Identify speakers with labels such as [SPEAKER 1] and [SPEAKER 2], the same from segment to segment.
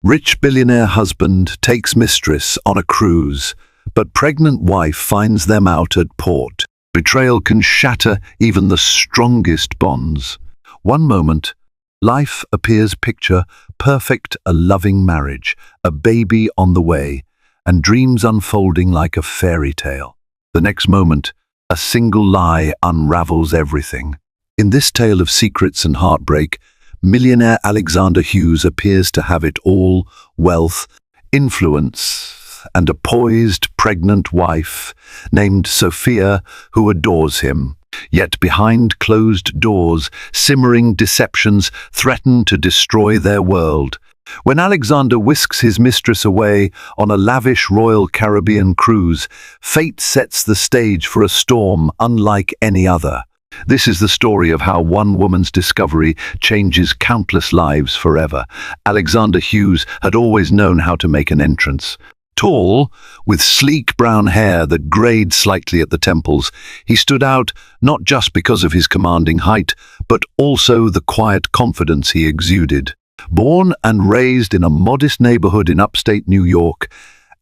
[SPEAKER 1] Rich billionaire husband takes mistress on a cruise, but pregnant wife finds them out at port. Betrayal can shatter even the strongest bonds. One moment, life appears picture perfect, a loving marriage, a baby on the way, and dreams unfolding like a fairy tale. The next moment, a single lie unravels everything. In this tale of secrets and heartbreak, millionaire Alexander Hughes appears to have it all: wealth, influence, and a poised, pregnant wife named Sophia who adores him. Yet behind closed doors, simmering deceptions threaten to destroy their world. When Alexander whisks his mistress away on a lavish Royal Caribbean cruise, fate sets the stage for a storm unlike any other. This is the story of how one woman's discovery changes countless lives forever. Alexander Hughes had always known how to make an entrance. Tall, with sleek brown hair that grayed slightly at the temples, he stood out not just because of his commanding height, but also the quiet confidence he exuded. Born and raised in a modest neighborhood in upstate New York,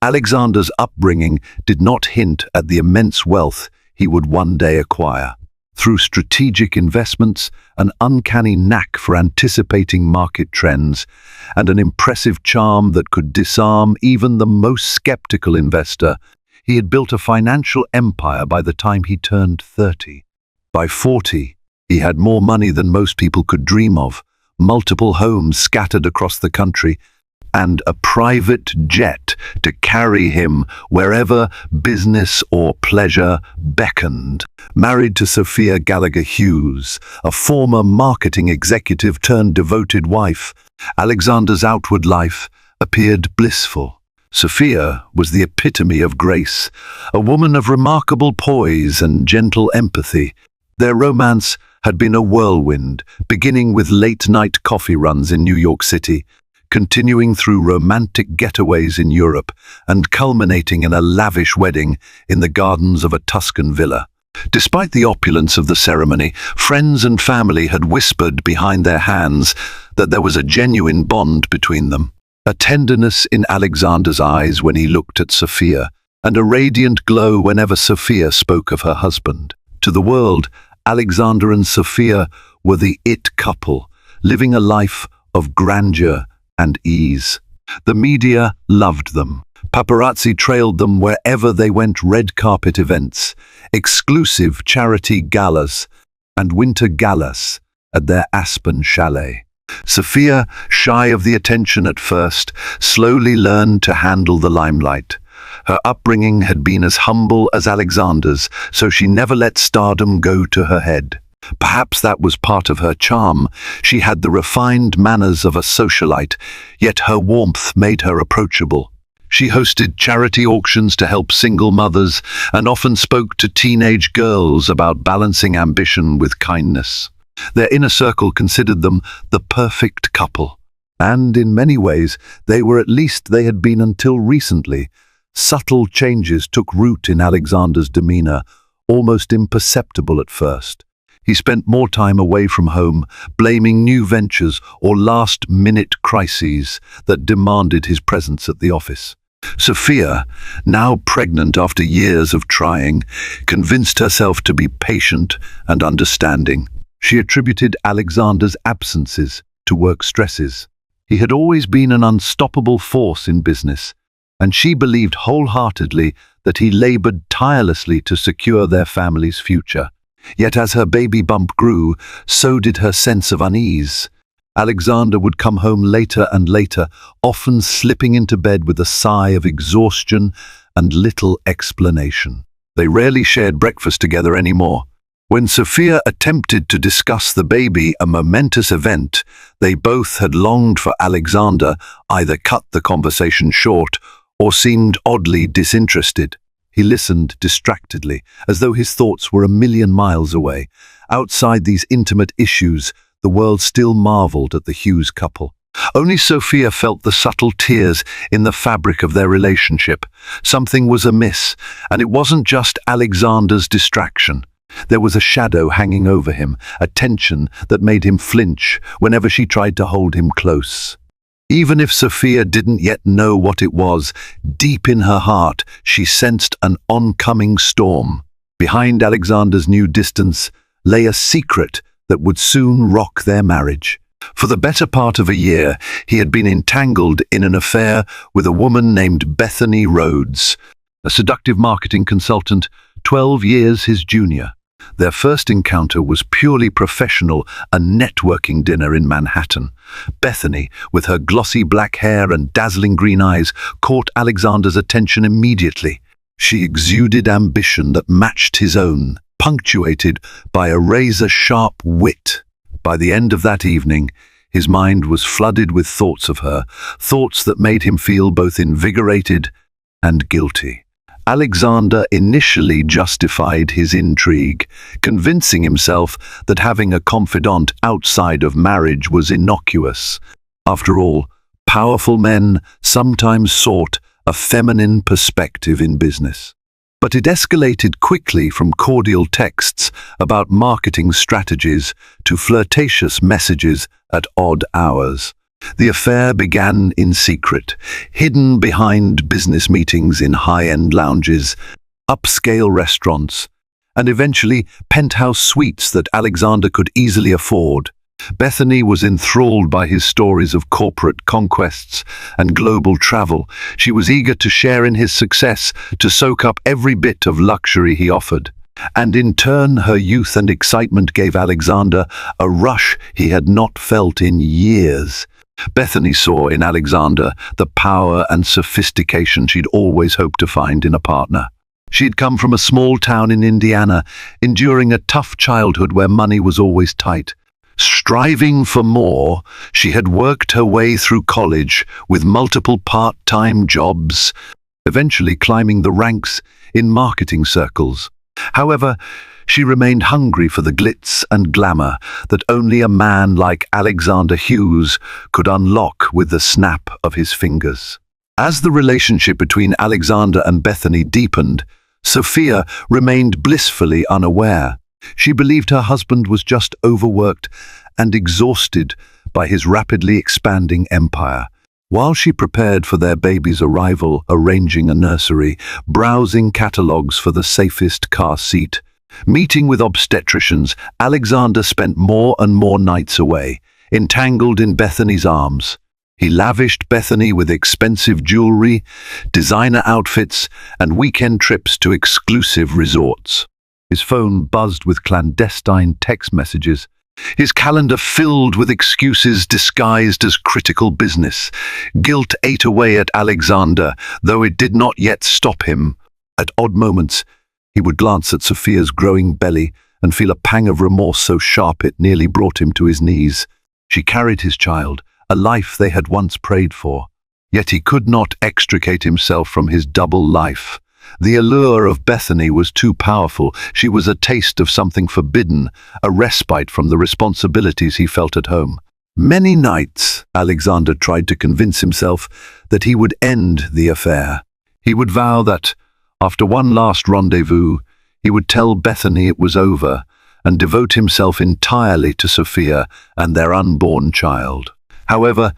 [SPEAKER 1] Alexander's upbringing did not hint at the immense wealth he would one day acquire. Through strategic investments, an uncanny knack for anticipating market trends, and an impressive charm that could disarm even the most skeptical investor, he had built a financial empire by the time he turned 30. By 40, he had more money than most people could dream of, multiple homes scattered across the country, and a private jet to carry him wherever business or pleasure beckoned. Married to Sophia Gallagher Hughes, a former marketing executive turned devoted wife, Alexander's outward life appeared blissful. Sophia was the epitome of grace, a woman of remarkable poise and gentle empathy. Their romance had been a whirlwind, beginning with late-night coffee runs in New York City, continuing through romantic getaways in Europe, and culminating in a lavish wedding in the gardens of a Tuscan villa. Despite the opulence of the ceremony, friends and family had whispered behind their hands that there was a genuine bond between them. A tenderness in Alexander's eyes when he looked at Sophia, and a radiant glow whenever Sophia spoke of her husband. To the world, Alexander and Sophia were the it couple, living a life of grandeur and ease. The media loved them. Paparazzi trailed them wherever they went: red carpet events, exclusive charity galas, and winter galas at their Aspen chalet. Sophia, shy of the attention at first, slowly learned to handle the limelight. Her upbringing had been as humble as Alexander's, so she never let stardom go to her head. Perhaps that was part of her charm. She had the refined manners of a socialite, yet her warmth made her approachable. She hosted charity auctions to help single mothers and often spoke to teenage girls about balancing ambition with kindness. Their inner circle considered them the perfect couple. And in many ways, they were, at least they had been until recently. Subtle changes took root in Alexander's demeanor, almost imperceptible at first. He spent more time away from home, blaming new ventures or last-minute crises that demanded his presence at the office. Sophia, now pregnant after years of trying, convinced herself to be patient and understanding. She attributed Alexander's absences to work stresses. He had always been an unstoppable force in business, and she believed wholeheartedly that he labored tirelessly to secure their family's future. Yet as her baby bump grew, so did her sense of unease. Alexander would come home later and later, often slipping into bed with a sigh of exhaustion and little explanation. They rarely shared breakfast together anymore. When Sophia attempted to discuss the baby, a momentous event they both had longed for, Alexander either cut the conversation short or seemed oddly disinterested. He listened distractedly, as though his thoughts were a million miles away. Outside these intimate issues, the world still marveled at the Hughes couple. Only Sophia felt the subtle tears in the fabric of their relationship. Something was amiss, and it wasn't just Alexander's distraction. There was a shadow hanging over him, a tension that made him flinch whenever she tried to hold him close. Even if Sophia didn't yet know what it was, deep in her heart she sensed an oncoming storm. Behind Alexander's new distance lay a secret that would soon rock their marriage. For the better part of a year, he had been entangled in an affair with a woman named Bethany Rhodes, a seductive marketing consultant, 12 years his junior. Their first encounter was purely professional, a networking dinner in Manhattan. Bethany, with her glossy black hair and dazzling green eyes, caught Alexander's attention immediately. She exuded ambition that matched his own, punctuated by a razor-sharp wit. By the end of that evening, his mind was flooded with thoughts of her, thoughts that made him feel both invigorated and guilty. Alexander initially justified his intrigue, convincing himself that having a confidant outside of marriage was innocuous. After all, powerful men sometimes sought a feminine perspective in business. But it escalated quickly from cordial texts about marketing strategies to flirtatious messages at odd hours. The affair began in secret, hidden behind business meetings in high-end lounges, upscale restaurants, and eventually penthouse suites that Alexander could easily afford. Bethany was enthralled by his stories of corporate conquests and global travel. She was eager to share in his success, to soak up every bit of luxury he offered. And in turn, her youth and excitement gave Alexander a rush he had not felt in years. Bethany saw in Alexander the power and sophistication she'd always hoped to find in a partner. She'd come from a small town in Indiana, enduring a tough childhood where money was always tight. Striving for more, she had worked her way through college with multiple part-time jobs, eventually climbing the ranks in marketing circles. However, she remained hungry for the glitz and glamour that only a man like Alexander Hughes could unlock with the snap of his fingers. As the relationship between Alexander and Bethany deepened, Sophia remained blissfully unaware. She believed her husband was just overworked and exhausted by his rapidly expanding empire. While she prepared for their baby's arrival, arranging a nursery, browsing catalogues for the safest car seat, meeting with obstetricians, Alexander spent more and more nights away, entangled in Bethany's arms. He lavished Bethany with expensive jewelry, designer outfits, and weekend trips to exclusive resorts. His phone buzzed with clandestine text messages, his calendar filled with excuses disguised as critical business. Guilt ate away at Alexander, though it did not yet stop him. At odd moments, he would glance at Sophia's growing belly and feel a pang of remorse so sharp it nearly brought him to his knees. She carried his child, a life they had once prayed for. Yet he could not extricate himself from his double life. The allure of Bethany was too powerful. She was a taste of something forbidden, a respite from the responsibilities he felt at home. Many nights, Alexander tried to convince himself that he would end the affair. He would vow that, after one last rendezvous, he would tell Bethany it was over and devote himself entirely to Sophia and their unborn child. However,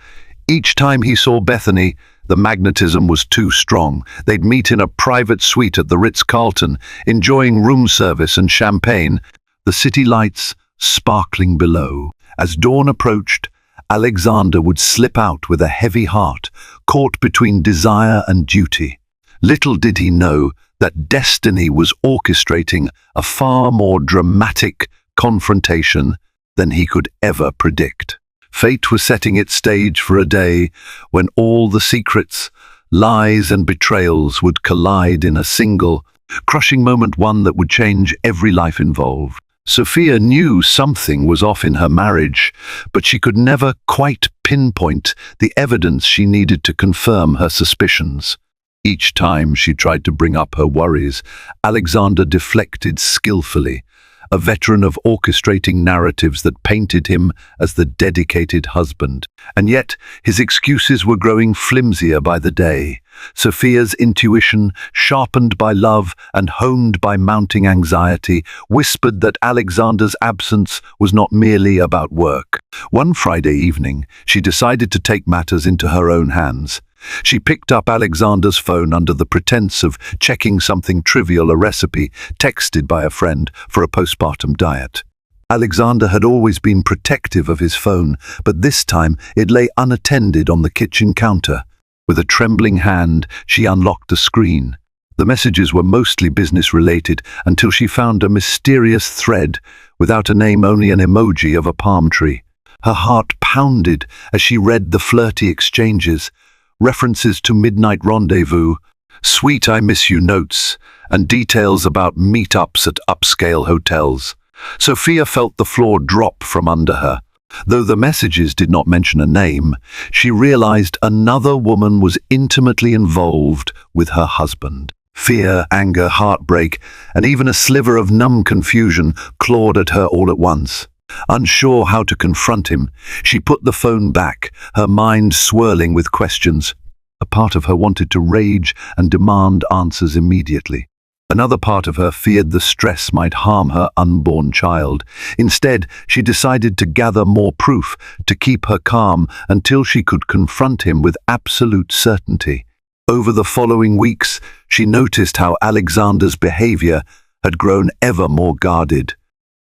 [SPEAKER 1] each time he saw Bethany, the magnetism was too strong. They'd meet in a private suite at the Ritz-Carlton, enjoying room service and champagne, the city lights sparkling below. As dawn approached, Alexander would slip out with a heavy heart, caught between desire and duty. Little did he know that destiny was orchestrating a far more dramatic confrontation than he could ever predict. Fate was setting its stage for a day when all the secrets, lies and betrayals would collide in a single, crushing moment, one that would change every life involved. Sophia knew something was off in her marriage, but she could never quite pinpoint the evidence she needed to confirm her suspicions. Each time she tried to bring up her worries, Alexander deflected skillfully, a veteran of orchestrating narratives that painted him as the dedicated husband. And yet, his excuses were growing flimsier by the day. Sophia's intuition, sharpened by love and honed by mounting anxiety, whispered that Alexander's absence was not merely about work. One Friday evening, she decided to take matters into her own hands. She picked up Alexander's phone under the pretense of checking something trivial, a recipe texted by a friend for a postpartum diet. Alexander had always been protective of his phone, but this time it lay unattended on the kitchen counter. With a trembling hand, she unlocked the screen. The messages were mostly business-related until she found a mysterious thread, without a name, only an emoji of a palm tree. Her heart pounded as she read the flirty exchanges, references to midnight rendezvous, sweet I miss you notes, and details about meetups at upscale hotels. Sophia felt the floor drop from under her. Though the messages did not mention a name, she realized another woman was intimately involved with her husband. Fear, anger, heartbreak, and even a sliver of numb confusion clawed at her all at once. Unsure how to confront him, she put the phone back, her mind swirling with questions. A part of her wanted to rage and demand answers immediately. Another part of her feared the stress might harm her unborn child. Instead, she decided to gather more proof, to keep her calm until she could confront him with absolute certainty. Over the following weeks, she noticed how Alexander's behavior had grown ever more guarded.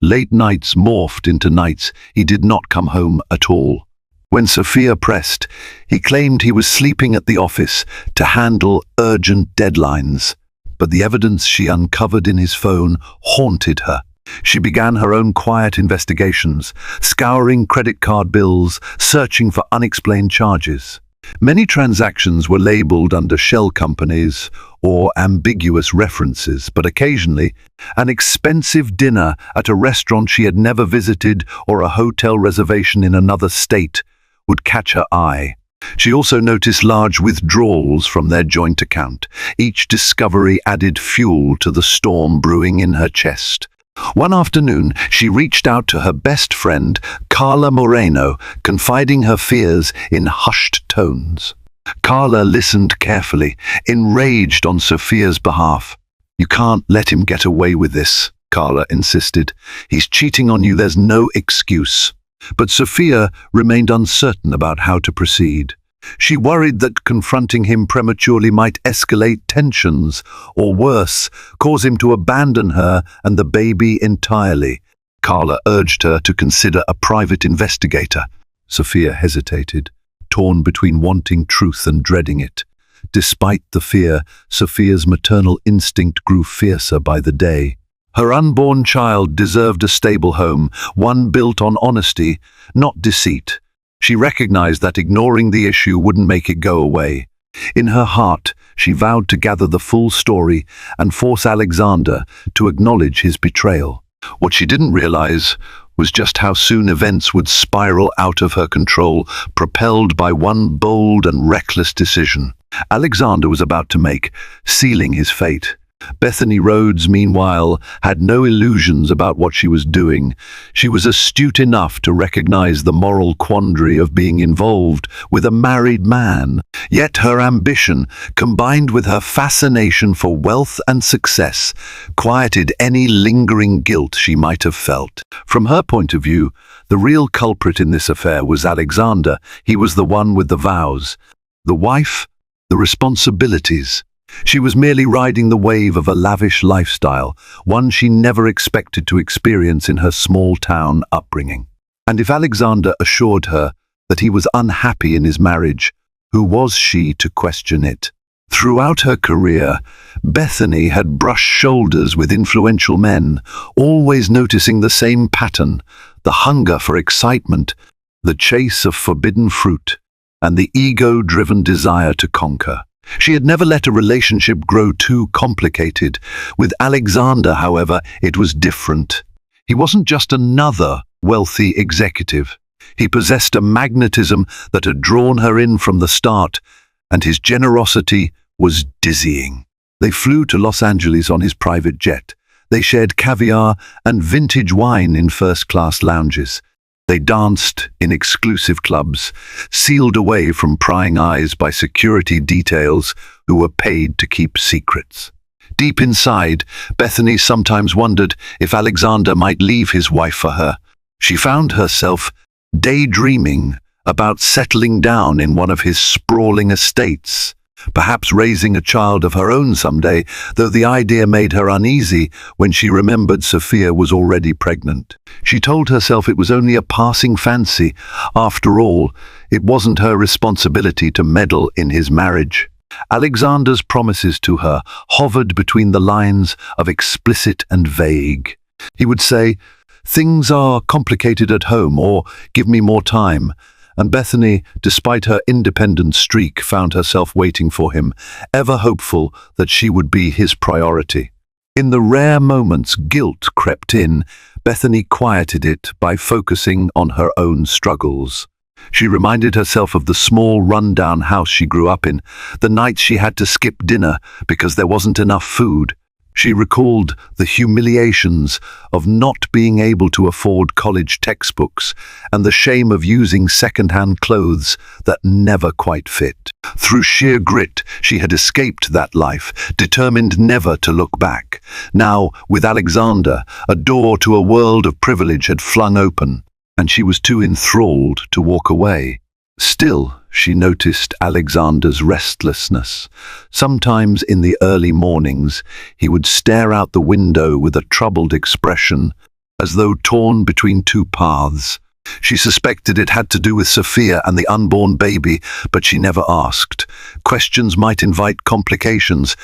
[SPEAKER 1] Late nights morphed into nights he did not come home at all. When Sophia pressed, he claimed he was sleeping at the office to handle urgent deadlines. But the evidence she uncovered in his phone haunted her. She began her own quiet investigations, scouring credit card bills, searching for unexplained charges. Many transactions were labeled under shell companies or ambiguous references, but occasionally an expensive dinner at a restaurant she had never visited or a hotel reservation in another state would catch her eye. She also noticed large withdrawals from their joint account. Each discovery added fuel to the storm brewing in her chest. One afternoon, she reached out to her best friend, Carla Moreno, confiding her fears in hushed tones. Carla listened carefully, enraged on Sophia's behalf. "You can't let him get away with this," Carla insisted. "He's cheating on you, there's no excuse." But Sophia remained uncertain about how to proceed. She worried that confronting him prematurely might escalate tensions, or worse, cause him to abandon her and the baby entirely. Carla urged her to consider a private investigator. Sophia hesitated, torn between wanting truth and dreading it. Despite the fear, Sophia's maternal instinct grew fiercer by the day. Her unborn child deserved a stable home, one built on honesty, not deceit. She recognized that ignoring the issue wouldn't make it go away. In her heart, she vowed to gather the full story and force Alexander to acknowledge his betrayal. What she didn't realize was just how soon events would spiral out of her control, propelled by one bold and reckless decision Alexander was about to make, sealing his fate. Bethany Rhodes, meanwhile, had no illusions about what she was doing. She was astute enough to recognize the moral quandary of being involved with a married man. Yet her ambition, combined with her fascination for wealth and success, quieted any lingering guilt she might have felt. From her point of view, the real culprit in this affair was Alexander. He was the one with the vows, the wife, the responsibilities. She was merely riding the wave of a lavish lifestyle, one she never expected to experience in her small-town upbringing. And if Alexander assured her that he was unhappy in his marriage, who was she to question it? Throughout her career, Bethany had brushed shoulders with influential men, always noticing the same pattern: the hunger for excitement, the chase of forbidden fruit, and the ego-driven desire to conquer. She had never let a relationship grow too complicated. With Alexander, however, it was different. He wasn't just another wealthy executive. He possessed a magnetism that had drawn her in from the start, and his generosity was dizzying. They flew to Los Angeles on his private jet, They shared caviar and vintage wine in first-class lounges. They danced in exclusive clubs, sealed away from prying eyes by security details who were paid to keep secrets. Deep inside, Bethany sometimes wondered if Alexander might leave his wife for her. She found herself daydreaming about settling down in one of his sprawling estates, perhaps raising a child of her own someday, though the idea made her uneasy when she remembered Sophia was already pregnant. She told herself it was only a passing fancy. After all, it wasn't her responsibility to meddle in his marriage. Alexander's promises to her hovered between the lines of explicit and vague. He would say, "Things are complicated at home," or "Give me more time." And Bethany, despite her independent streak, found herself waiting for him, ever hopeful that she would be his priority. In the rare moments guilt crept in, Bethany quieted it by focusing on her own struggles. She reminded herself of the small rundown house she grew up in, the nights she had to skip dinner because there wasn't enough food. She recalled the humiliations of not being able to afford college textbooks and the shame of using second-hand clothes that never quite fit. Through sheer grit, she had escaped that life, determined never to look back. Now, with Alexander, a door to a world of privilege had flung open, and she was too enthralled to walk away. Still, she noticed Alexander's restlessness. Sometimes in the early mornings, he would stare out the window with a troubled expression, as though torn between two paths. She suspected it had to do with Sophia and the unborn baby, but she never asked. Questions might invite complications.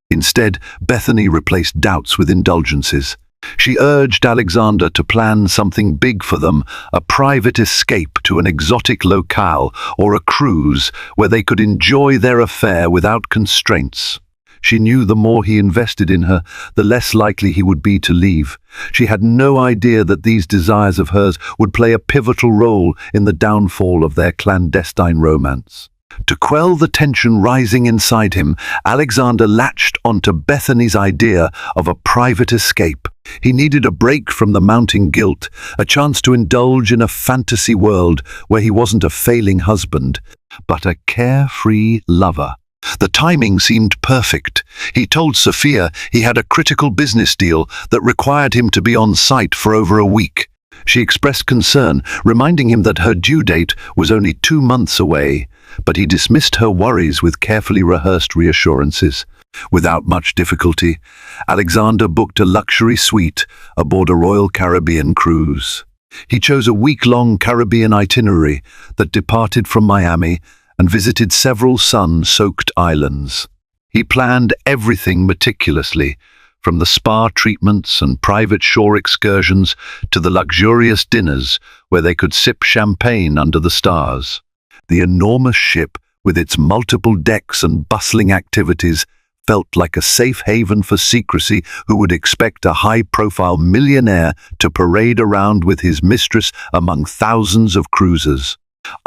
[SPEAKER 1] Instead, Bethany replaced doubts with indulgences. She urged Alexander to plan something big for them, a private escape to an exotic locale or a cruise where they could enjoy their affair without constraints. She knew the more he invested in her, the less likely he would be to leave. She had no idea that these desires of hers would play a pivotal role in the downfall of their clandestine romance. To quell the tension rising inside him, Alexander latched onto Bethany's idea of a private escape. He needed a break from the mounting guilt, a chance to indulge in a fantasy world where he wasn't a failing husband, but a carefree lover. The timing seemed perfect. He told Sophia he had a critical business deal that required him to be on site for over a week. She expressed concern, reminding him that her due date was only 2 months away, but he dismissed her worries with carefully rehearsed reassurances. Without much difficulty, Alexander booked a luxury suite aboard a Royal Caribbean cruise. He chose a week-long Caribbean itinerary that departed from Miami and visited several sun-soaked islands. He planned everything meticulously, from the spa treatments and private shore excursions to the luxurious dinners where they could sip champagne under the stars. The enormous ship, with its multiple decks and bustling activities, felt like a safe haven for secrecy who would expect a high-profile millionaire to parade around with his mistress among thousands of cruisers.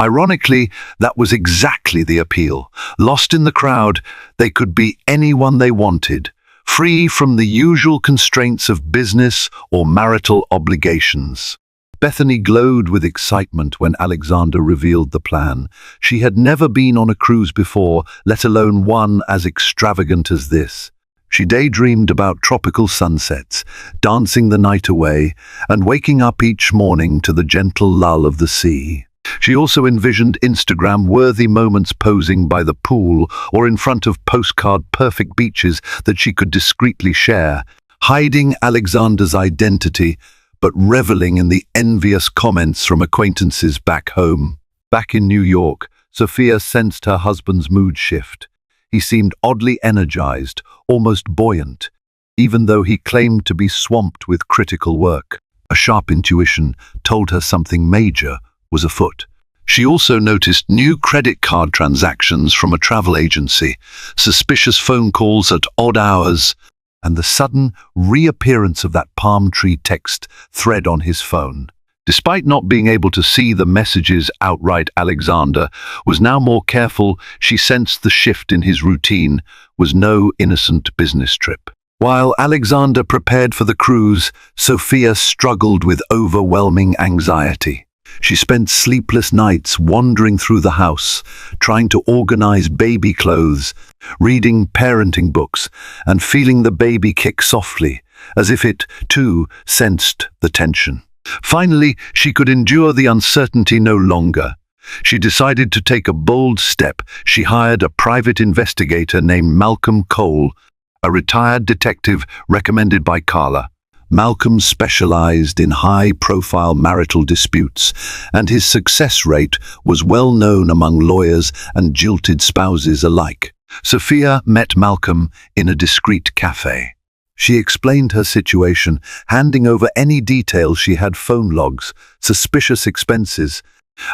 [SPEAKER 1] Ironically, that was exactly the appeal. Lost in the crowd, they could be anyone they wanted, free from the usual constraints of business or marital obligations. Bethany glowed with excitement when Alexander revealed the plan. She had never been on a cruise before, let alone one as extravagant as this. She daydreamed about tropical sunsets, dancing the night away, and waking up each morning to the gentle lull of the sea. She also envisioned Instagram-worthy moments posing by the pool or in front of postcard-perfect beaches that she could discreetly share, hiding Alexander's identity but reveling in the envious comments from acquaintances back home. Back in New York, Sophia sensed her husband's mood shift. He seemed oddly energized, almost buoyant, even though he claimed to be swamped with critical work. A sharp intuition told her something major was afoot. She also noticed new credit card transactions from a travel agency, suspicious phone calls at odd hours, and the sudden reappearance of that palm tree text thread on his phone. Despite not being able to see the messages outright, Alexander was now more careful. She sensed the shift in his routine was no innocent business trip. While Alexander prepared for the cruise, Sophia struggled with overwhelming anxiety. She spent sleepless nights wandering through the house, trying to organize baby clothes, reading parenting books, and feeling the baby kick softly, as if it, too, sensed the tension. Finally, she could endure the uncertainty no longer. She decided to take a bold step. She hired a private investigator named Malcolm Cole, a retired detective recommended by Carla. Malcolm specialized in high-profile marital disputes, and his success rate was well known among lawyers and jilted spouses alike. Sophia met Malcolm in a discreet cafe. She explained her situation, handing over any details she had: phone logs, suspicious expenses,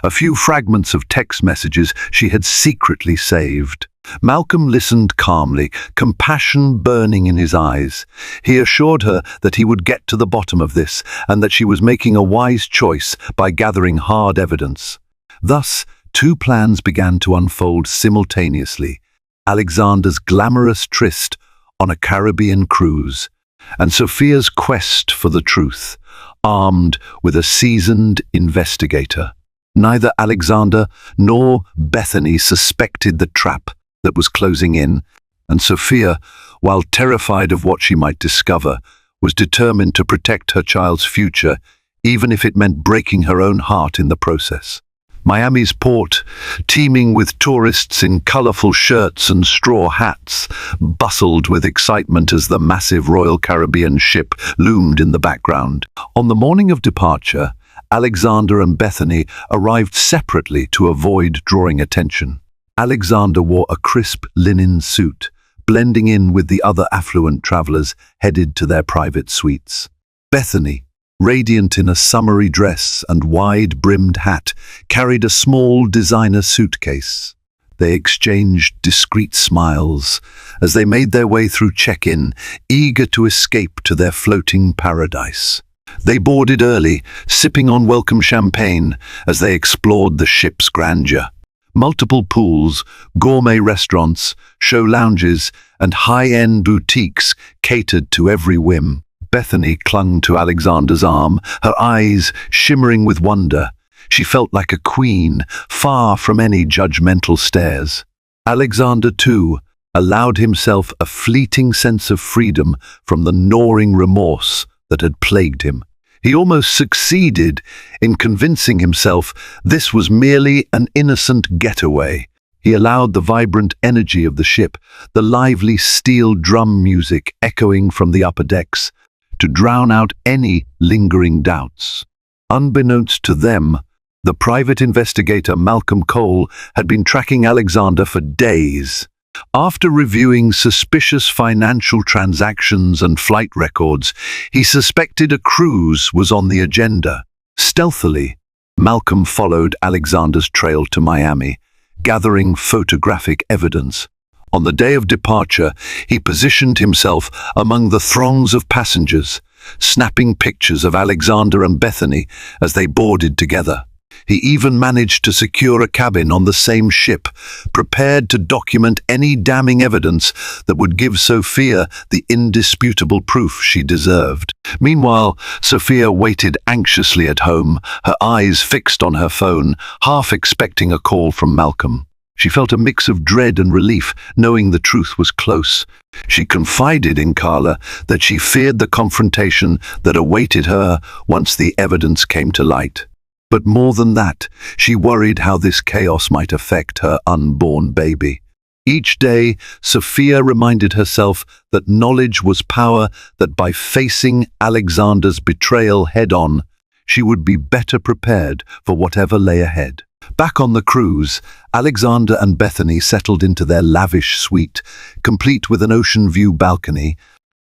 [SPEAKER 1] a few fragments of text messages she had secretly saved. Malcolm listened calmly, compassion burning in his eyes. He assured her that he would get to the bottom of this and that she was making a wise choice by gathering hard evidence. Thus, two plans began to unfold simultaneously: Alexander's glamorous tryst on a Caribbean cruise, and Sophia's quest for the truth, armed with a seasoned investigator. Neither Alexander nor Bethany suspected the trap that was closing in, and Sophia, while terrified of what she might discover, was determined to protect her child's future, even if it meant breaking her own heart in the process. Miami's port, teeming with tourists in colorful shirts and straw hats, bustled with excitement as the massive Royal Caribbean ship loomed in the background. On the morning of departure, Alexander and Bethany arrived separately to avoid drawing attention. Alexander wore a crisp linen suit, blending in with the other affluent travelers headed to their private suites. Bethany, radiant in a summery dress and wide-brimmed hat, carried a small designer suitcase. They exchanged discreet smiles as they made their way through check-in, eager to escape to their floating paradise. They boarded early, sipping on welcome champagne as they explored the ship's grandeur. Multiple pools, gourmet restaurants, show lounges, and high-end boutiques catered to every whim. Bethany clung to Alexander's arm, her eyes shimmering with wonder. She felt like a queen, far from any judgmental stares. Alexander, too, allowed himself a fleeting sense of freedom from the gnawing remorse that had plagued him. He almost succeeded in convincing himself this was merely an innocent getaway. He allowed the vibrant energy of the ship, the lively steel drum music echoing from the upper decks, to drown out any lingering doubts. Unbeknownst to them, the private investigator Malcolm Cole had been tracking Alexander for days. After reviewing suspicious financial transactions and flight records, he suspected a cruise was on the agenda. Stealthily, Malcolm followed Alexander's trail to Miami, gathering photographic evidence. On the day of departure, he positioned himself among the throngs of passengers, snapping pictures of Alexander and Bethany as they boarded together. He even managed to secure a cabin on the same ship, prepared to document any damning evidence that would give Sophia the indisputable proof she deserved. Meanwhile, Sophia waited anxiously at home, her eyes fixed on her phone, half expecting a call from Malcolm. She felt a mix of dread and relief, knowing the truth was close. She confided in Carla that she feared the confrontation that awaited her once the evidence came to light. But more than that, she worried how this chaos might affect her unborn baby. Each day, Sophia reminded herself that knowledge was power, that by facing Alexander's betrayal head-on, she would be better prepared for whatever lay ahead. Back on the cruise, Alexander and Bethany settled into their lavish suite, complete with an ocean view balcony,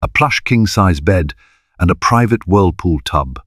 [SPEAKER 1] a plush king-size bed, and a private whirlpool tub.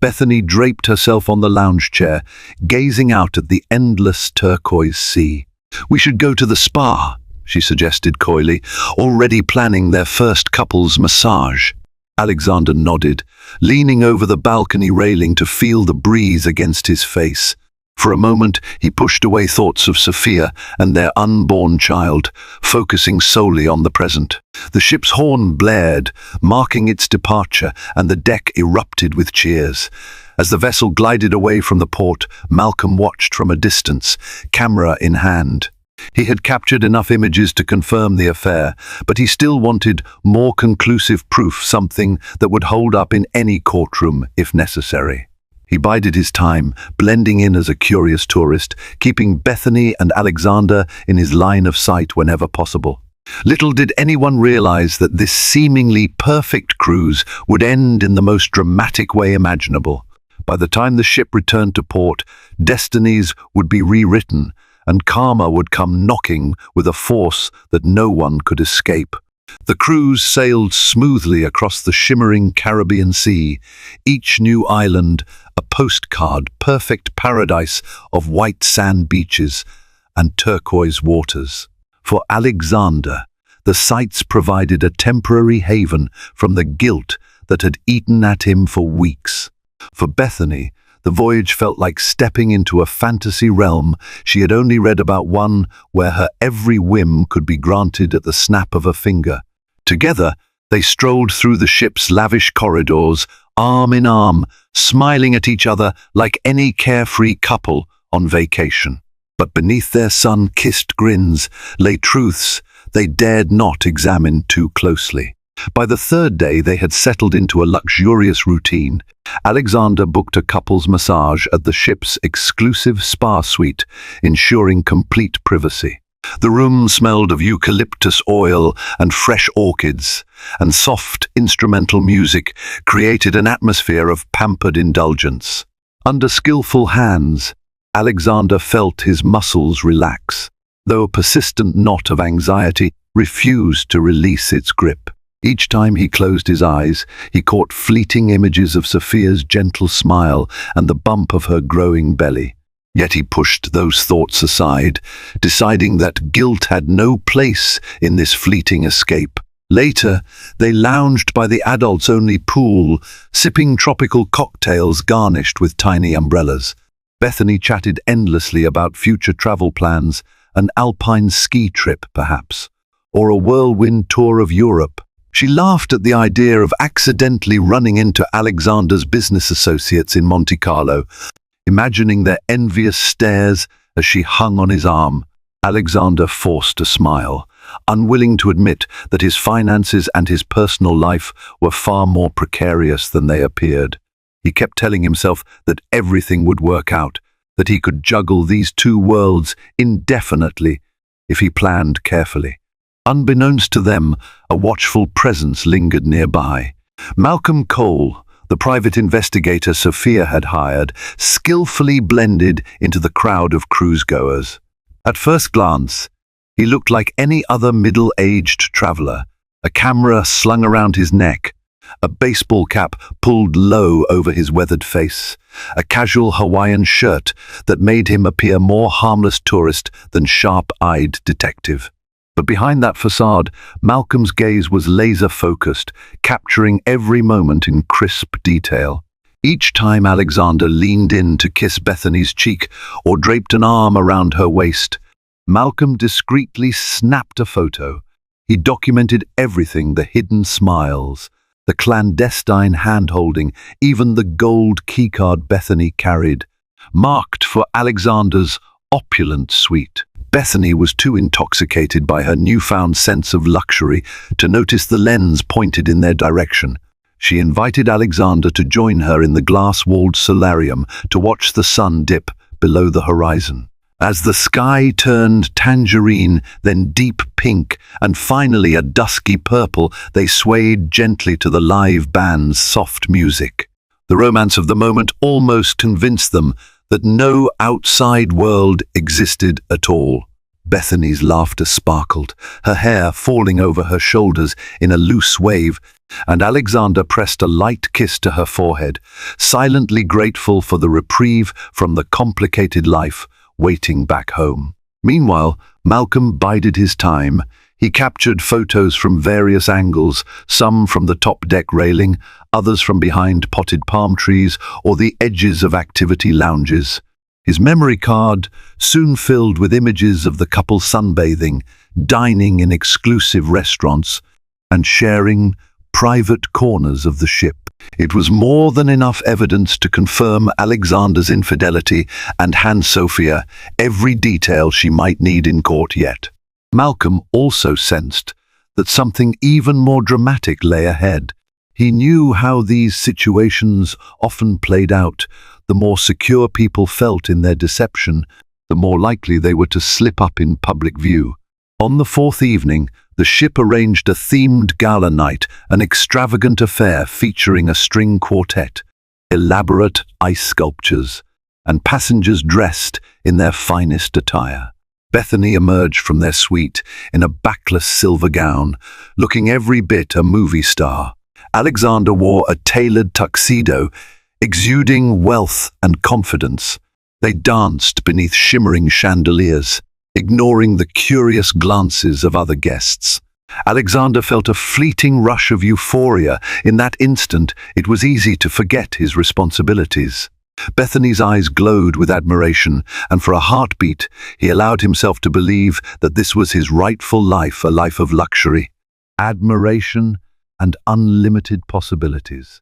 [SPEAKER 1] Bethany draped herself on the lounge chair, gazing out at the endless turquoise sea. "We should go to the spa," she suggested coyly, already planning their first couple's massage. Alexander nodded, leaning over the balcony railing to feel the breeze against his face. For a moment, he pushed away thoughts of Sophia and their unborn child, focusing solely on the present. The ship's horn blared, marking its departure, and the deck erupted with cheers. As the vessel glided away from the port, Malcolm watched from a distance, camera in hand. He had captured enough images to confirm the affair, but he still wanted more conclusive proof, something that would hold up in any courtroom if necessary. He bided his time, blending in as a curious tourist, keeping Bethany and Alexander in his line of sight whenever possible. Little did anyone realize that this seemingly perfect cruise would end in the most dramatic way imaginable. By the time the ship returned to port, destinies would be rewritten, and karma would come knocking with a force that no one could escape. The cruise sailed smoothly across the shimmering Caribbean Sea, each new island a postcard, perfect paradise of white sand beaches and turquoise waters. For Alexander, the sights provided a temporary haven from the guilt that had eaten at him for weeks. For Bethany, the voyage felt like stepping into a fantasy realm she had only read about, one where her every whim could be granted at the snap of a finger. Together, they strolled through the ship's lavish corridors, arm in arm, smiling at each other like any carefree couple on vacation. But beneath their sun-kissed grins lay truths they dared not examine too closely. By the third day, they had settled into a luxurious routine. Alexander booked a couple's massage at the ship's exclusive spa suite, ensuring complete privacy. The room smelled of eucalyptus oil and fresh orchids, and soft instrumental music created an atmosphere of pampered indulgence. Under skillful hands, Alexander felt his muscles relax, though a persistent knot of anxiety refused to release its grip. Each time he closed his eyes, he caught fleeting images of Sophia's gentle smile and the bump of her growing belly. Yet he pushed those thoughts aside, deciding that guilt had no place in this fleeting escape. Later, they lounged by the adults-only pool, sipping tropical cocktails garnished with tiny umbrellas. Bethany chatted endlessly about future travel plans, an alpine ski trip perhaps, or a whirlwind tour of Europe. She laughed at the idea of accidentally running into Alexander's business associates in Monte Carlo, imagining their envious stares as she hung on his arm. Alexander forced a smile, unwilling to admit that his finances and his personal life were far more precarious than they appeared. He kept telling himself that everything would work out, that he could juggle these two worlds indefinitely if he planned carefully. Unbeknownst to them, a watchful presence lingered nearby. Malcolm Cole, the private investigator Sophia had hired, skillfully blended into the crowd of cruise-goers. At first glance, he looked like any other middle-aged traveler, a camera slung around his neck, a baseball cap pulled low over his weathered face, a casual Hawaiian shirt that made him appear more harmless tourist than sharp-eyed detective. But behind that facade, Malcolm's gaze was laser-focused, capturing every moment in crisp detail. Each time Alexander leaned in to kiss Bethany's cheek or draped an arm around her waist, Malcolm discreetly snapped a photo. He documented everything: the hidden smiles, the clandestine hand-holding, even the gold keycard Bethany carried, marked for Alexander's opulent suite. Bethany was too intoxicated by her newfound sense of luxury to notice the lens pointed in their direction. She invited Alexander to join her in the glass-walled solarium to watch the sun dip below the horizon. As the sky turned tangerine, then deep pink, and finally a dusky purple, they swayed gently to the live band's soft music. The romance of the moment almost convinced them that no outside world existed at all. Bethany's laughter sparkled, her hair falling over her shoulders in a loose wave, and Alexander pressed a light kiss to her forehead, silently grateful for the reprieve from the complicated life waiting back home. Meanwhile, Malcolm bided his time. He captured photos from various angles, some from the top deck railing, others from behind potted palm trees or the edges of activity lounges. His memory card soon filled with images of the couple sunbathing, dining in exclusive restaurants, and sharing private corners of the ship. It was more than enough evidence to confirm Alexander's infidelity and hand Sophia every detail she might need in court yet. Malcolm also sensed that something even more dramatic lay ahead. He knew how these situations often played out. The more secure people felt in their deception, the more likely they were to slip up in public view. On the fourth evening, the ship arranged a themed gala night, an extravagant affair featuring a string quartet, elaborate ice sculptures, and passengers dressed in their finest attire. Bethany emerged from their suite in a backless silver gown, looking every bit a movie star. Alexander wore a tailored tuxedo, exuding wealth and confidence. They danced beneath shimmering chandeliers, ignoring the curious glances of other guests. Alexander felt a fleeting rush of euphoria. In that instant, it was easy to forget his responsibilities. Bethany's eyes glowed with admiration, and for a heartbeat, he allowed himself to believe that this was his rightful life, a life of luxury, admiration, and unlimited possibilities.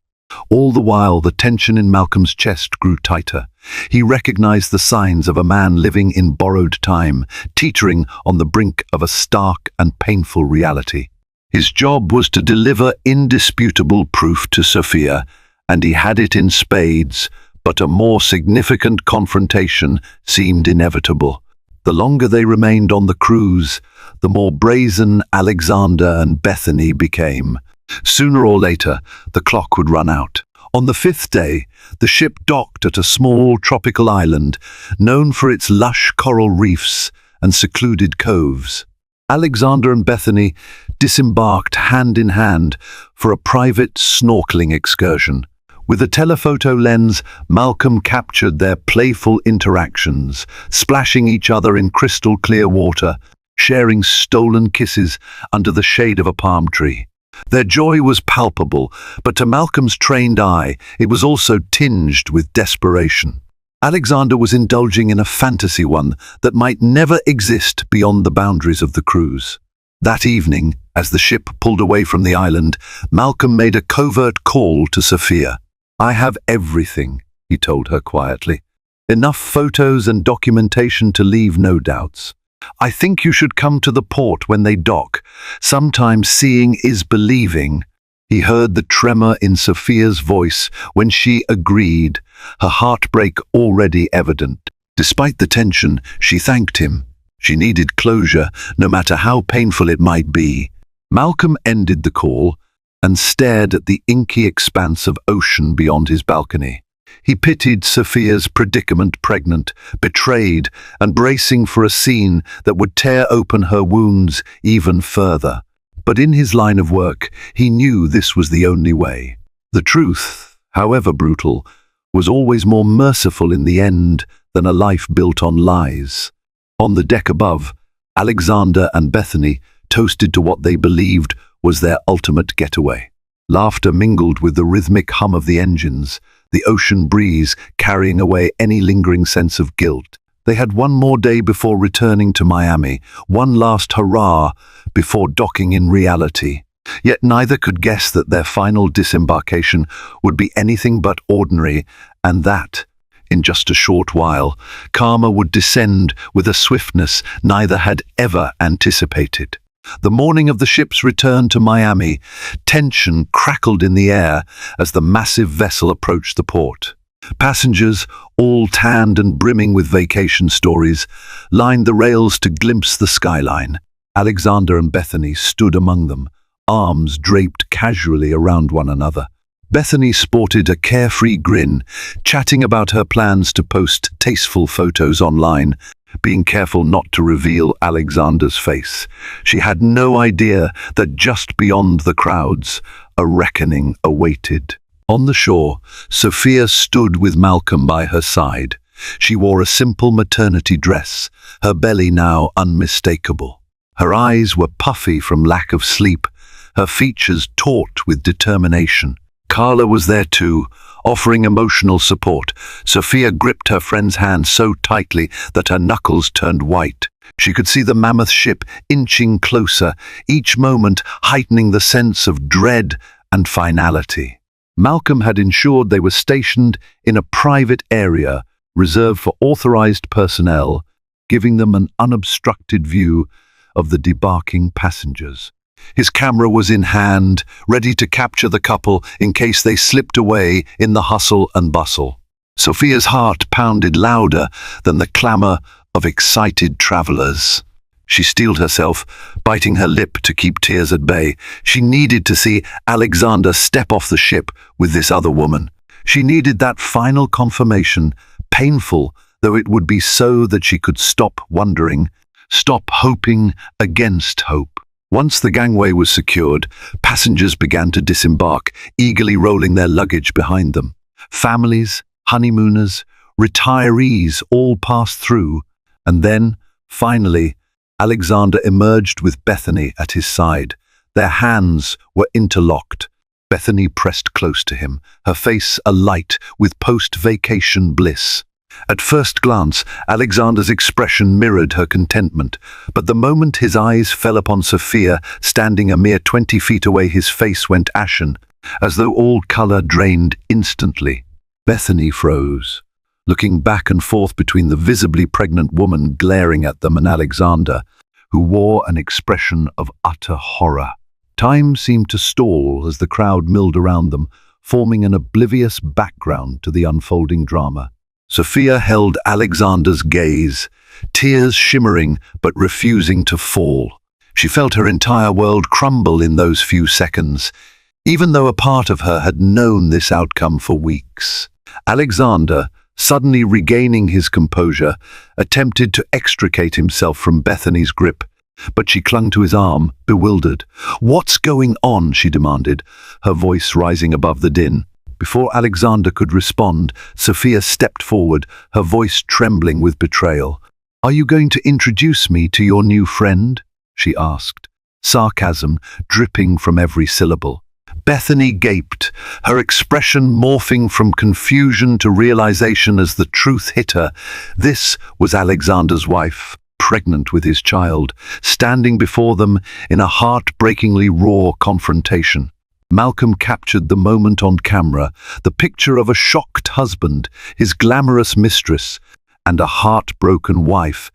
[SPEAKER 1] All the while, the tension in Malcolm's chest grew tighter. He recognized the signs of a man living in borrowed time, teetering on the brink of a stark and painful reality. His job was to deliver indisputable proof to Sophia, and he had it in spades, but a more significant confrontation seemed inevitable. The longer they remained on the cruise, the more brazen Alexander and Bethany became. Sooner or later, the clock would run out. On the fifth day, the ship docked at a small tropical island, known for its lush coral reefs and secluded coves. Alexander and Bethany disembarked hand in hand for a private snorkeling excursion. With a telephoto lens, Malcolm captured their playful interactions, splashing each other in crystal-clear water, sharing stolen kisses under the shade of a palm tree. Their joy was palpable, but to Malcolm's trained eye, it was also tinged with desperation. Alexander was indulging in a fantasy, one that might never exist beyond the boundaries of the cruise. That evening, as the ship pulled away from the island, Malcolm made a covert call to Sophia. "I have everything," he told her quietly. "Enough photos and documentation to leave no doubts. I think you should come to the port when they dock. Sometimes seeing is believing." He heard the tremor in Sophia's voice when she agreed, her heartbreak already evident. Despite the tension, she thanked him. She needed closure, no matter how painful it might be. Malcolm ended the call and stared at the inky expanse of ocean beyond his balcony. He pitied Sophia's predicament, pregnant, betrayed, and bracing for a scene that would tear open her wounds even further. But in his line of work, he knew this was the only way. The truth, however brutal, was always more merciful in the end than a life built on lies. On the deck above, Alexander and Bethany toasted to what they believed was their ultimate getaway. Laughter mingled with the rhythmic hum of the engines, the ocean breeze carrying away any lingering sense of guilt. They had one more day before returning to Miami, one last hurrah before docking in reality. Yet neither could guess that their final disembarkation would be anything but ordinary, and that, in just a short while, karma would descend with a swiftness neither had ever anticipated. The morning of the ship's return to Miami, tension crackled in the air as the massive vessel approached the port. Passengers, all tanned and brimming with vacation stories, lined the rails to glimpse the skyline. Alexander and Bethany stood among them, arms draped casually around one another. Bethany sported a carefree grin, chatting about her plans to post tasteful photos online, being careful not to reveal Alexander's face. She had no idea that just beyond the crowds, a reckoning awaited. On the shore, Sophia stood with Malcolm by her side. She wore a simple maternity dress, her belly now unmistakable. Her eyes were puffy from lack of sleep, her features taut with determination. Carla was there too, offering emotional support. Sophia gripped her friend's hand so tightly that her knuckles turned white. She could see the mammoth ship inching closer, each moment heightening the sense of dread and finality. Malcolm had ensured they were stationed in a private area reserved for authorized personnel, giving them an unobstructed view of the debarking passengers. His camera was in hand, ready to capture the couple in case they slipped away in the hustle and bustle. Sophia's heart pounded louder than the clamor of excited travelers. She steeled herself, biting her lip to keep tears at bay. She needed to see Alexander step off the ship with this other woman. She needed that final confirmation, painful though it would be, so that she could stop wondering, stop hoping against hope. Once the gangway was secured, passengers began to disembark, eagerly rolling their luggage behind them. Families, honeymooners, retirees all passed through, and then, finally, Alexander emerged with Bethany at his side. Their hands were interlocked. Bethany pressed close to him, her face alight with post-vacation bliss. At first glance, Alexander's expression mirrored her contentment, but the moment his eyes fell upon Sophia, standing a mere 20 feet away, his face went ashen, as though all color drained instantly. Bethany froze, looking back and forth between the visibly pregnant woman glaring at them and Alexander, who wore an expression of utter horror. Time seemed to stall as the crowd milled around them, forming an oblivious background to the unfolding drama. Sophia held Alexander's gaze, tears shimmering but refusing to fall. She felt her entire world crumble in those few seconds, even though a part of her had known this outcome for weeks. Alexander, suddenly regaining his composure, attempted to extricate himself from Bethany's grip, but she clung to his arm, bewildered. "What's going on?" she demanded, her voice rising above the din. Before Alexander could respond, Sophia stepped forward, her voice trembling with betrayal. "Are you going to introduce me to your new friend?" she asked, sarcasm dripping from every syllable. Bethany gaped, her expression morphing from confusion to realization as the truth hit her. This was Alexander's wife, pregnant with his child, standing before them in a heartbreakingly raw confrontation. Malcolm captured the moment on camera, the picture of a shocked husband, his glamorous mistress, and a heartbroken wife,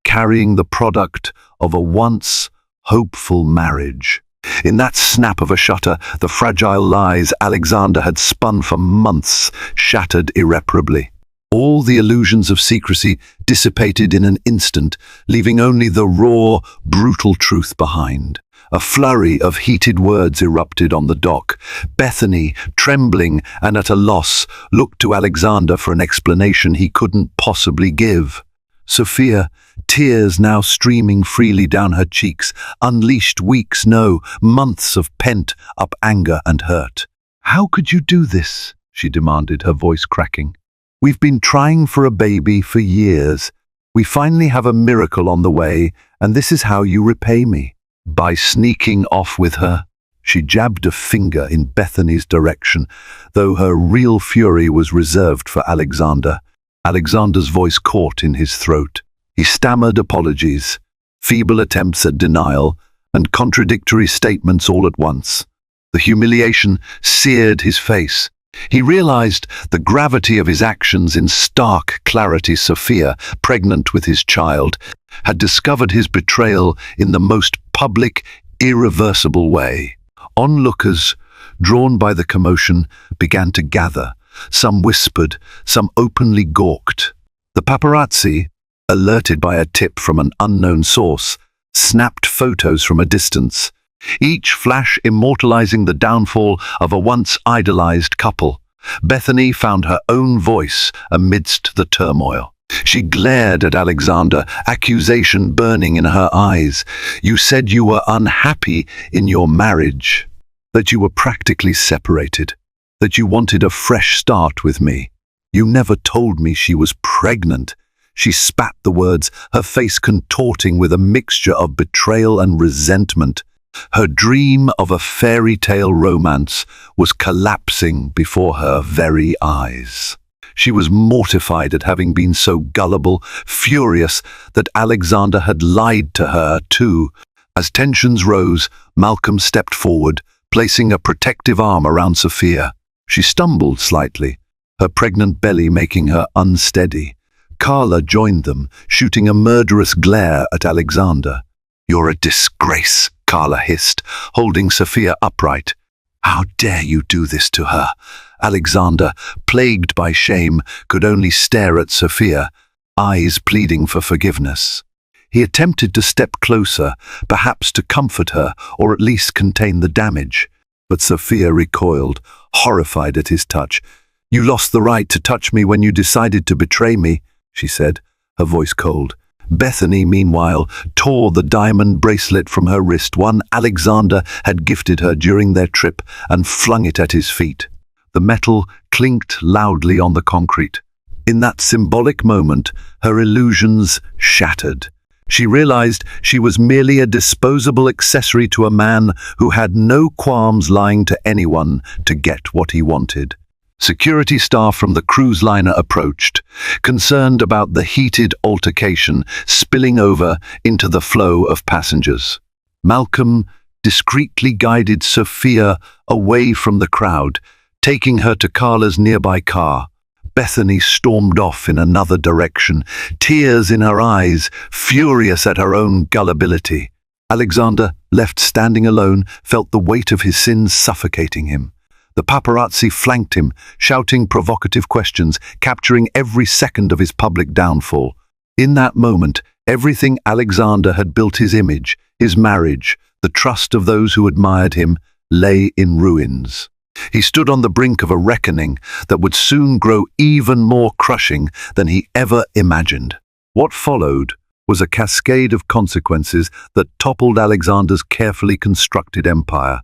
[SPEAKER 1] carrying the product of a once hopeful marriage. In that snap of a shutter, the fragile lies Alexander had spun for months shattered irreparably. All the illusions of secrecy dissipated in an instant, leaving only the raw, brutal truth behind. A flurry of heated words erupted on the dock. Bethany, trembling and at a loss, looked to Alexander for an explanation he couldn't possibly give. Sophia, tears now streaming freely down her cheeks, unleashed weeks, no, months of pent-up anger and hurt. "How could you do this?" she demanded, her voice cracking. "We've been trying for a baby for years. We finally have a miracle on the way, and this is how you repay me." By sneaking off with her. She jabbed a finger in Bethany's direction, though her real fury was reserved for Alexander. Alexander's voice caught in his throat. He stammered apologies, feeble attempts at denial, and contradictory statements all at once. The humiliation seared his face. He realized the gravity of his actions in stark clarity. Sophia, pregnant with his child, had discovered his betrayal in the most public, irreversible way. Onlookers, drawn by the commotion, began to gather. Some whispered, some openly gawked. The paparazzi, alerted by a tip from an unknown source, snapped photos from a distance, each flash immortalizing the downfall of a once idolized couple. Bethany found her own voice amidst the turmoil. She glared at Alexander, accusation burning in her eyes. "You said you were unhappy in your marriage, that you were practically separated, that you wanted a fresh start with me. You never told me she was pregnant." She spat the words, her face contorting with a mixture of betrayal and resentment. Her dream of a fairy tale romance was collapsing before her very eyes. She was mortified at having been so gullible, furious that Alexander had lied to her too. As tensions rose, Malcolm stepped forward, placing a protective arm around Sophia. She stumbled slightly, her pregnant belly making her unsteady. Carla joined them, shooting a murderous glare at Alexander. "You're a disgrace," Carla hissed, holding Sophia upright. "How dare you do this to her?" Alexander, plagued by shame, could only stare at Sophia, eyes pleading for forgiveness. He attempted to step closer, perhaps to comfort her or at least contain the damage. But Sophia recoiled, horrified at his touch. "You lost the right to touch me when you decided to betray me," she said, her voice cold. Bethany, meanwhile, tore the diamond bracelet from her wrist, one Alexander had gifted her during their trip, and flung it at his feet. The metal clinked loudly on the concrete. In that symbolic moment, her illusions shattered. She realized she was merely a disposable accessory to a man who had no qualms lying to anyone to get what he wanted. Security staff from the cruise liner approached, concerned about the heated altercation spilling over into the flow of passengers. Malcolm discreetly guided Sophia away from the crowd, taking her to Carla's nearby car. Bethany stormed off in another direction, tears in her eyes, furious at her own gullibility. Alexander, left standing alone, felt the weight of his sins suffocating him. The paparazzi flanked him, shouting provocative questions, capturing every second of his public downfall. In that moment, everything Alexander had built, his image, his marriage, the trust of those who admired him, lay in ruins. He stood on the brink of a reckoning that would soon grow even more crushing than he ever imagined. What followed was a cascade of consequences that toppled Alexander's carefully constructed empire.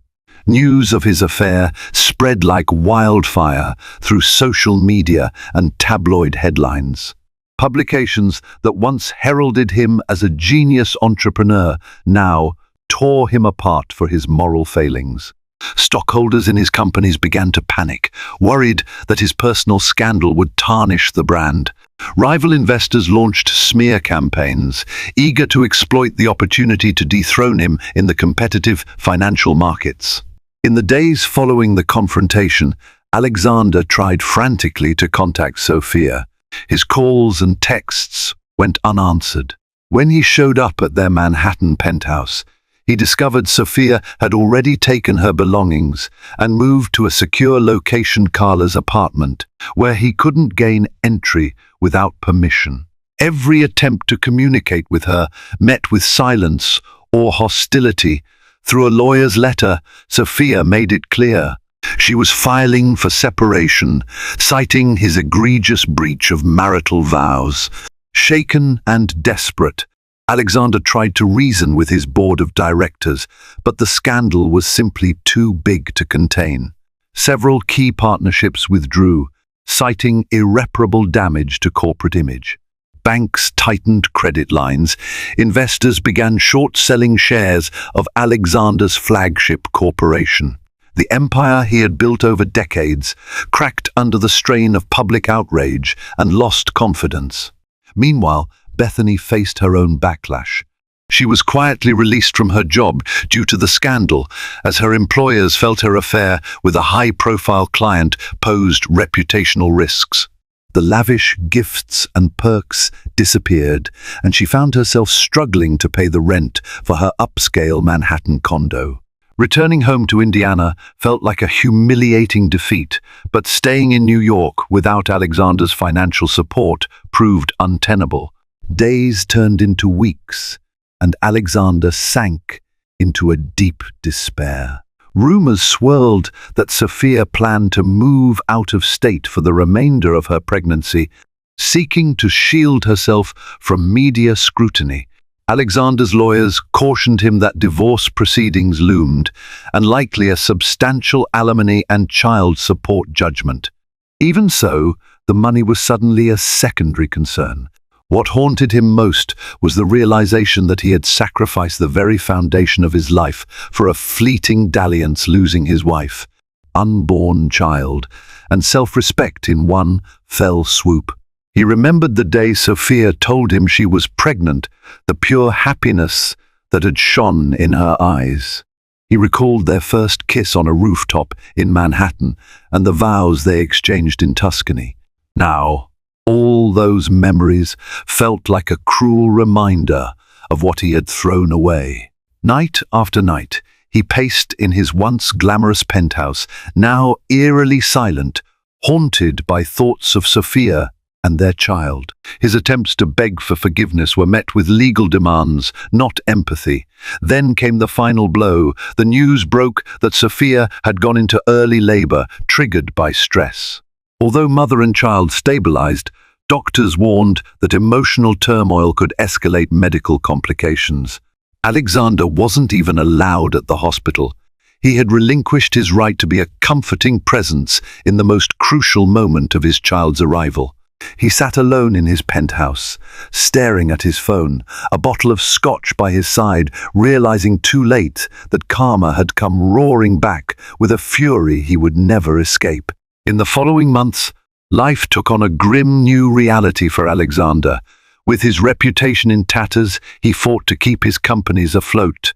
[SPEAKER 1] News of his affair spread like wildfire through social media and tabloid headlines. Publications that once heralded him as a genius entrepreneur now tore him apart for his moral failings. Stockholders in his companies began to panic, worried that his personal scandal would tarnish the brand. Rival investors launched smear campaigns, eager to exploit the opportunity to dethrone him in the competitive financial markets. In the days following the confrontation, Alexander tried frantically to contact Sophia. His calls and texts went unanswered. When he showed up at their Manhattan penthouse, he discovered Sophia had already taken her belongings and moved to a secure location, Carla's apartment, where he couldn't gain entry without permission. Every attempt to communicate with her met with silence or hostility. Through a lawyer's letter, Sophia made it clear she was filing for separation, citing his egregious breach of marital vows. Shaken and desperate, Alexander tried to reason with his board of directors, but the scandal was simply too big to contain. Several key partnerships withdrew, citing irreparable damage to corporate image. Banks tightened credit lines. Investors began short-selling shares of Alexander's flagship corporation. The empire he had built over decades cracked under the strain of public outrage and lost confidence. Meanwhile, Bethany faced her own backlash. She was quietly released from her job due to the scandal, as her employers felt her affair with a high-profile client posed reputational risks. The lavish gifts and perks disappeared, and she found herself struggling to pay the rent for her upscale Manhattan condo. Returning home to Indiana felt like a humiliating defeat, but staying in New York without Alexander's financial support proved untenable. Days turned into weeks, and Alexander sank into a deep despair. Rumors swirled that Sophia planned to move out of state for the remainder of her pregnancy, seeking to shield herself from media scrutiny. Alexander's lawyers cautioned him that divorce proceedings loomed, and likely a substantial alimony and child support judgment. Even so, the money was suddenly a secondary concern. What haunted him most was the realization that he had sacrificed the very foundation of his life for a fleeting dalliance, losing his wife, unborn child, and self-respect in one fell swoop. He remembered the day Sophia told him she was pregnant, the pure happiness that had shone in her eyes. He recalled their first kiss on a rooftop in Manhattan and the vows they exchanged in Tuscany. Now, all those memories felt like a cruel reminder of what he had thrown away. Night after night, he paced in his once glamorous penthouse, now eerily silent, haunted by thoughts of Sophia and their child. His attempts to beg for forgiveness were met with legal demands, not empathy. Then came the final blow. The news broke that Sophia had gone into early labor, triggered by stress. Although mother and child stabilized, doctors warned that emotional turmoil could escalate medical complications. Alexander wasn't even allowed at the hospital. He had relinquished his right to be a comforting presence in the most crucial moment of his child's arrival. He sat alone in his penthouse, staring at his phone, a bottle of scotch by his side, realizing too late that karma had come roaring back with a fury he would never escape. In the following months, life took on a grim new reality for Alexander. With his reputation in tatters, he fought to keep his companies afloat.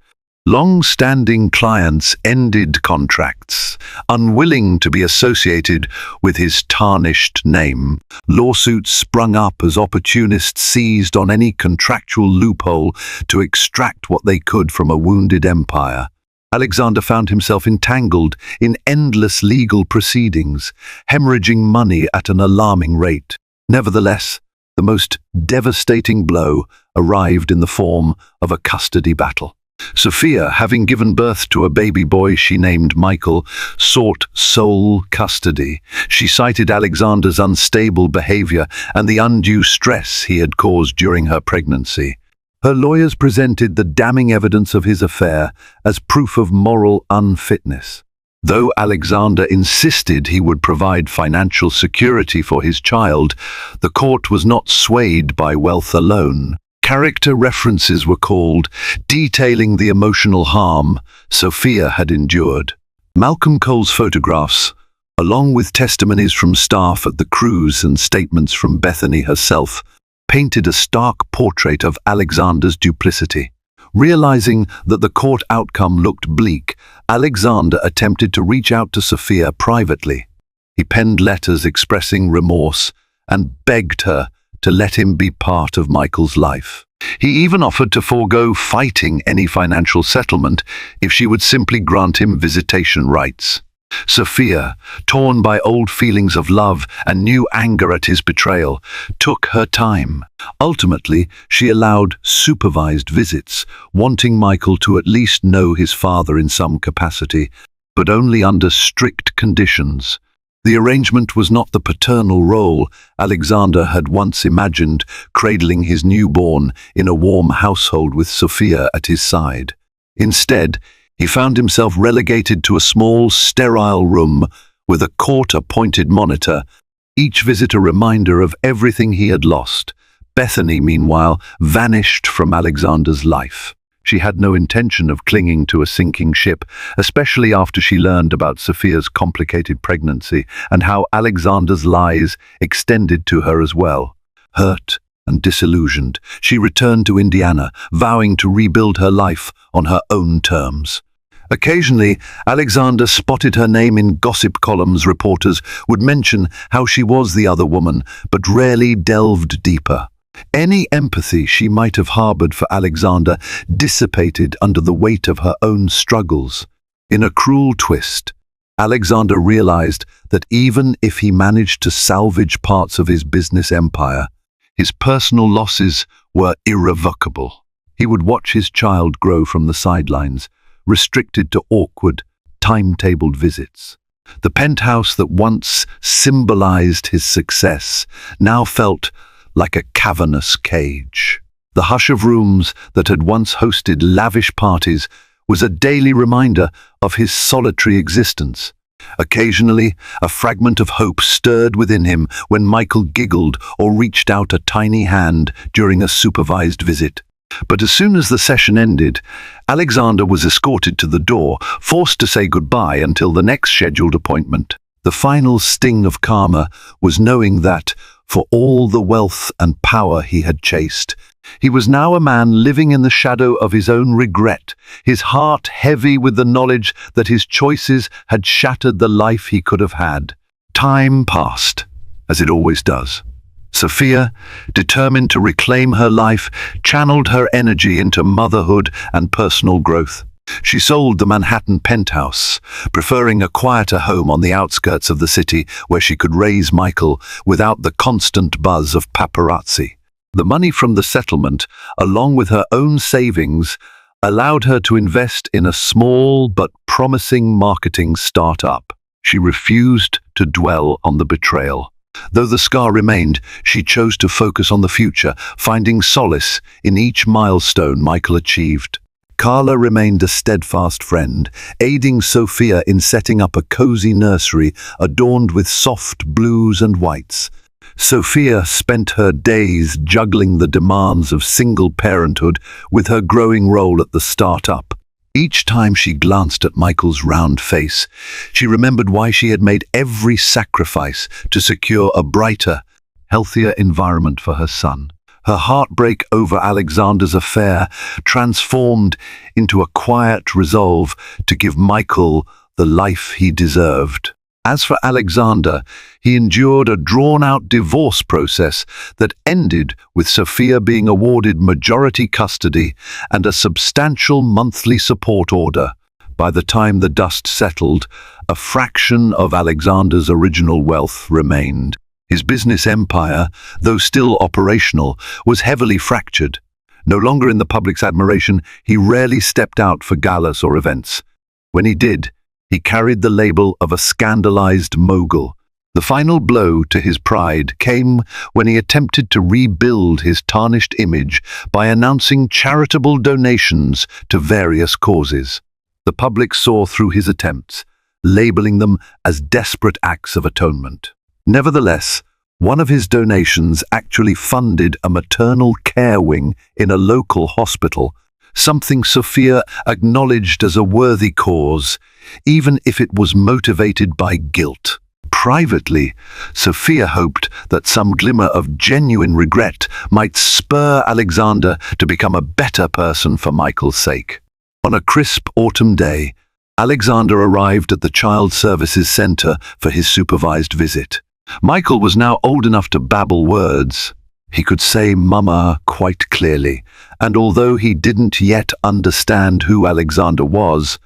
[SPEAKER 1] Long-standing clients ended contracts, unwilling to be associated with his tarnished name. Lawsuits sprung up as opportunists seized on any contractual loophole to extract what they could from a wounded empire. Alexander found himself entangled in endless legal proceedings, hemorrhaging money at an alarming rate. Nevertheless, the most devastating blow arrived in the form of a custody battle. Sophia, having given birth to a baby boy she named Michael, sought sole custody. She cited Alexander's unstable behavior and the undue stress he had caused during her pregnancy. Her lawyers presented the damning evidence of his affair as proof of moral unfitness. Though Alexander insisted he would provide financial security for his child, the court was not swayed by wealth alone. Character references were called, detailing the emotional harm Sophia had endured. Malcolm Cole's photographs, along with testimonies from staff at the cruise and statements from Bethany herself, painted a stark portrait of Alexander's duplicity. Realizing that the court outcome looked bleak, Alexander attempted to reach out to Sophia privately. He penned letters expressing remorse and begged her to let him be part of Michael's life. He even offered to forego fighting any financial settlement if she would simply grant him visitation rights. Sophia, torn by old feelings of love and new anger at his betrayal, took her time. Ultimately, she allowed supervised visits, wanting Michael to at least know his father in some capacity, but only under strict conditions. The arrangement was not the paternal role Alexander had once imagined, cradling his newborn in a warm household with Sophia at his side. Instead, he found himself relegated to a small, sterile room with a court-appointed monitor, each visit a reminder of everything he had lost. Bethany, meanwhile, vanished from Alexander's life. She had no intention of clinging to a sinking ship, especially after she learned about Sophia's complicated pregnancy and how Alexander's lies extended to her as well. Hurt and disillusioned, she returned to Indiana, vowing to rebuild her life on her own terms. Occasionally, Alexander spotted her name in gossip columns. Reporters would mention how she was the other woman, but rarely delved deeper. Any empathy she might have harbored for Alexander dissipated under the weight of her own struggles. In a cruel twist, Alexander realized that even if he managed to salvage parts of his business empire, his personal losses were irrevocable. He would watch his child grow from the sidelines, restricted to awkward, timetabled visits. The penthouse that once symbolized his success now felt like a cavernous cage. The hush of rooms that had once hosted lavish parties was a daily reminder of his solitary existence. Occasionally, a fragment of hope stirred within him when Michael giggled or reached out a tiny hand during a supervised visit. But as soon as the session ended, Alexander was escorted to the door, forced to say goodbye until the next scheduled appointment. The final sting of karma was knowing that, for all the wealth and power he had chased, he was now a man living in the shadow of his own regret, his heart heavy with the knowledge that his choices had shattered the life he could have had. Time passed, as it always does. Sophia, determined to reclaim her life, channeled her energy into motherhood and personal growth. She sold the Manhattan penthouse, preferring a quieter home on the outskirts of the city where she could raise Michael without the constant buzz of paparazzi. The money from the settlement, along with her own savings, allowed her to invest in a small but promising marketing startup. She refused to dwell on the betrayal. Though the scar remained, she chose to focus on the future, finding solace in each milestone Michael achieved. Carla remained a steadfast friend, aiding Sophia in setting up a cozy nursery adorned with soft blues and whites. Sophia spent her days juggling the demands of single parenthood with her growing role at the startup. Each time she glanced at Michael's round face, she remembered why she had made every sacrifice to secure a brighter, healthier environment for her son. Her heartbreak over Alexander's affair transformed into a quiet resolve to give Michael the life he deserved. As for Alexander, he endured a drawn-out divorce process that ended with Sophia being awarded majority custody and a substantial monthly support order. By the time the dust settled, a fraction of Alexander's original wealth remained. His business empire, though still operational, was heavily fractured. No longer in the public's admiration, he rarely stepped out for galas or events. When he did, he carried the label of a scandalized mogul. The final blow to his pride came when he attempted to rebuild his tarnished image by announcing charitable donations to various causes. The public saw through his attempts, labeling them as desperate acts of atonement. Nevertheless, one of his donations actually funded a maternal care wing in a local hospital, something Sophia acknowledged as a worthy cause, even if it was motivated by guilt. Privately, Sophia hoped that some glimmer of genuine regret might spur Alexander to become a better person for Michael's sake. On a crisp autumn day, Alexander arrived at the Child Services Center for his supervised visit. Michael was now old enough to babble words. He could say "Mama" quite clearly, and although he didn't yet understand who Alexander was,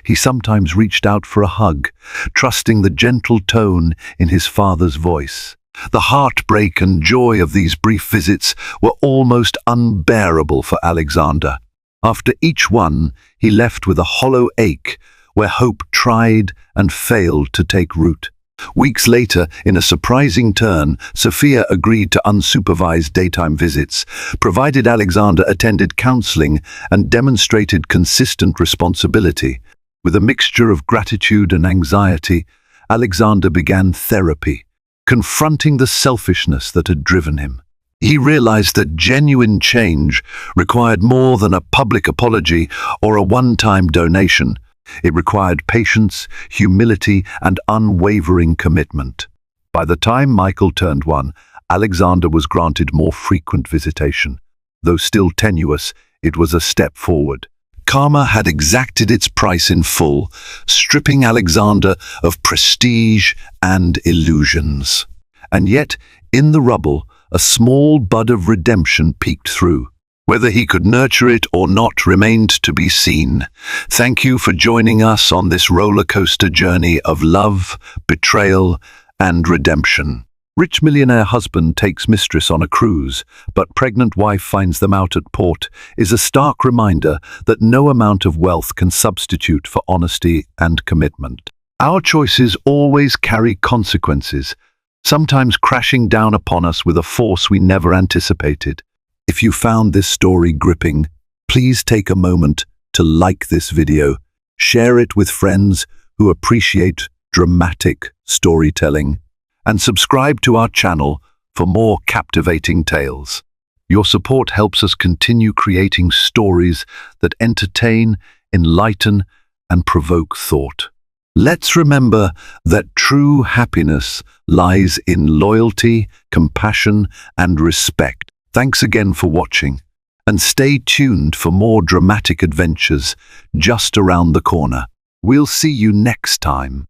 [SPEAKER 1] he sometimes reached out for a hug, trusting the gentle tone in his father's voice. The heartbreak and joy of these brief visits were almost unbearable for Alexander. After each one, he left with a hollow ache where hope tried and failed to take root. Weeks later, in a surprising turn, Sophia agreed to unsupervised daytime visits, provided Alexander attended counseling and demonstrated consistent responsibility. With a mixture of gratitude and anxiety, Alexander began therapy, confronting the selfishness that had driven him. He realized that genuine change required more than a public apology or a one-time donation. It required patience, humility, and unwavering commitment. By the time Michael turned 1, Alexander was granted more frequent visitation. Though still tenuous, it was a step forward. Karma had exacted its price in full, stripping Alexander of prestige and illusions. And yet, in the rubble, a small bud of redemption peeked through. Whether he could nurture it or not remained to be seen. Thank you for joining us on this roller coaster journey of love, betrayal, and redemption. Rich millionaire husband takes mistress on a cruise, but pregnant wife finds them out at port is a stark reminder that no amount of wealth can substitute for honesty and commitment. Our choices always carry consequences, sometimes crashing down upon us with a force we never anticipated. If you found this story gripping, please take a moment to like this video, share it with friends who appreciate dramatic storytelling, and subscribe to our channel for more captivating tales. Your support helps us continue creating stories that entertain, enlighten, and provoke thought. Let's remember that true happiness lies in loyalty, compassion, and respect. Thanks again for watching, and stay tuned for more dramatic adventures just around the corner. We'll see you next time.